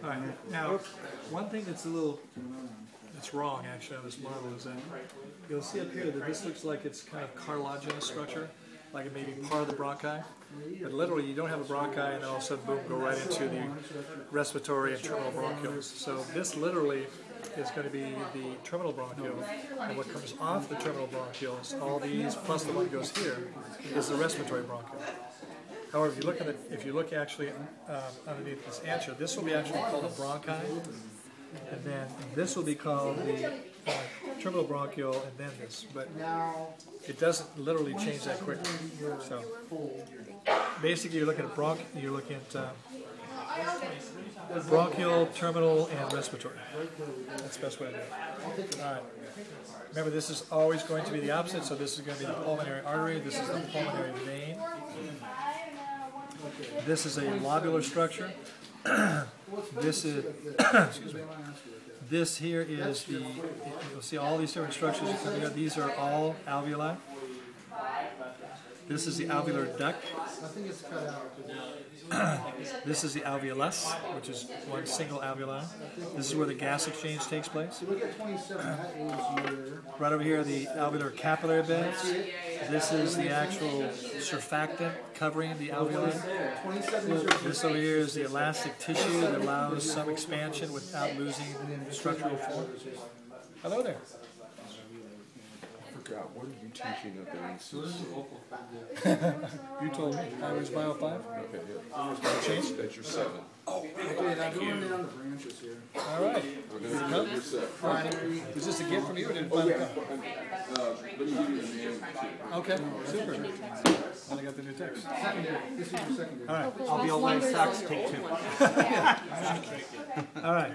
All right. Now, one thing that's that's wrong actually on this model is that you'll see up here that this looks like it's kind of cartilaginous structure, like it may be part of the bronchi. But literally, you don't have a bronchi, and then all of a sudden, boom, go right into the respiratory and terminal bronchioles. So this literally is going to be the terminal bronchiole, and what comes off the terminal bronchioles, all these plus the one goes here, is the respiratory bronchiole. However, if you look actually underneath this ancha, this will be actually called a bronchi, and then this will be called the terminal bronchiole, and then this. But it doesn't literally change that quickly. So basically, you're looking at bronchial, terminal, and respiratory. That's the best way to do it. All right. Remember, this is always going to be the opposite. So this is going to be the pulmonary artery. This is the pulmonary vein. This is a lobular structure. This is, excuse me. This here is the, you'll see all these different structures coming out. These are all alveoli. This is the alveolar duct. This is the alveolus, which is one single alveoli. This is where the gas exchange takes place. Right over here are the alveolar capillary beds. This is the actual surfactant covering the alveoli. This over here is the elastic tissue that allows some expansion without losing structural form. Hello there. What are you teaching up at NCC? You told me. I was Bio 5. Okay, yeah. Change? That's your 7. Oh, I'm going down the branches here. all right. You're set. Is this a gift from you or did it finally come? Let me give you the name. Okay, super. I got the new text. Secondary. This is your secondary. All right. I'll be away sacks, take 2. All right.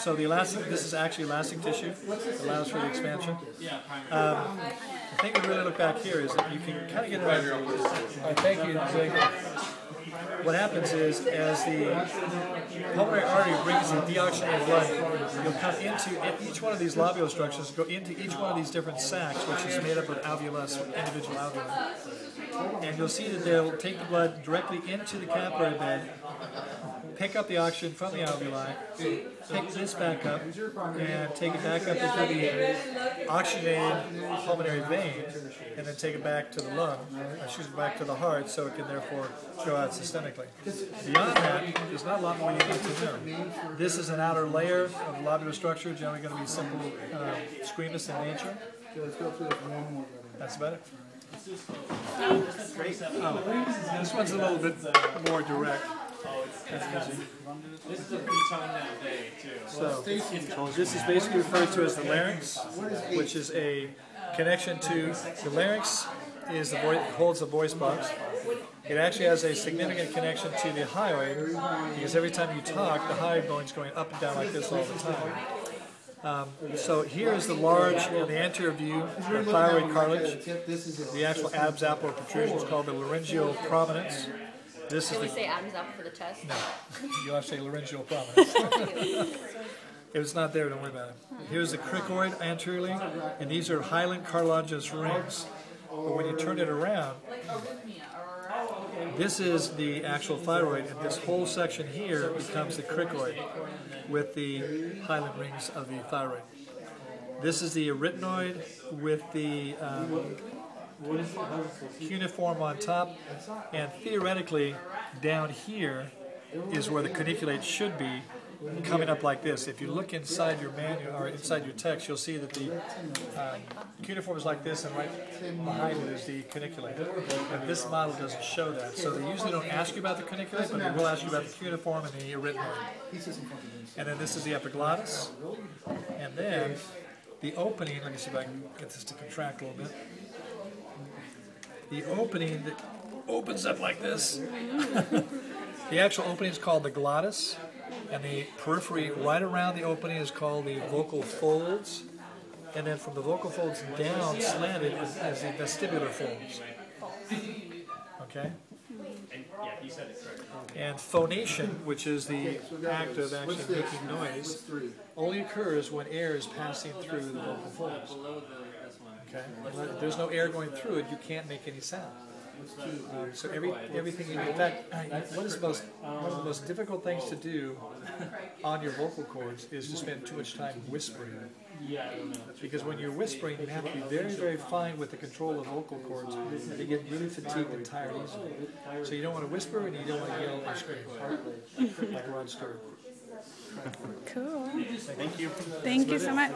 So the elastic, this is actually elastic tissue. It allows for the expansion. The thing to really look back here is that you can kind of get around. All right, thank you, Jake. What happens is, as the pulmonary artery brings in deoxygenated blood, you'll come into each one of these lobular structures, go into each one of these different sacs, which is made up of alveolus, individual alveoli. And you'll see that they'll take the blood directly into the capillary bed, pick up the oxygen from the alveoli, pick this back up, and take it back up into the oxygenated pulmonary vein, and then take it back to the lung, back to the heart, so it can therefore go out systemically. Beyond that, there's not a lot more you need to know. This is an outer layer of lobular structure, generally going to be simple squamous in nature. Let's go through this one more. That's about it. Great. Oh, this one's a little bit more direct. That's easy. This is a big time that day, too. So, this is basically referred to as the larynx, which is a connection to the larynx. Is the voice, holds the voice box. It actually has a significant connection to the hyoid, because every time you talk, the hyoid bone's going up and down like this all the time. So here is the large, the anterior view, the thyroid cartilage. The actual Adam's apple protrusion is called the laryngeal prominence. This Can is we the, say Adam's apple for the test? no, you'll have to say laryngeal prominence. If it's not there, don't worry about it. Here's the cricoid anteriorly, and these are hyaline cartilaginous rings. But when you turn it around, this is the actual thyroid, and this whole section here becomes the cricoid with the hyaline rings of the thyroid. This is the arytenoid with the cuneiform on top, and theoretically down here is where the cuniculate should be, coming up like this. If you look inside your manual or inside your text, you'll see that the cuneiform is like this, and right behind it is the cuniculate. And this model doesn't show that. So they usually don't ask you about the cuniculate, but they will ask you about the cuneiform and the arytenoid. And then this is the epiglottis. And then the opening, let me see if I can get this to contract a little bit. The opening that opens up like this. The actual opening is called the glottis. And the periphery right around the opening is called the vocal folds. And then from the vocal folds down, slanted, is the vestibular folds. Okay? And phonation, which is the act of actually making noise, only occurs when air is passing through the vocal folds. Okay? If there's no air going through it, you can't make any sound. So everything you do. In fact, one of the most difficult things to do on your vocal cords is to spend too much time whispering. Yeah, I don't know. Because when you're whispering, you have to be very, very fine with the control of vocal cords. They get really fatigued and tired easily. So you don't want to whisper and you don't want to yell or scream like Rod Stewart. Cool. Thank you. Thank you so much.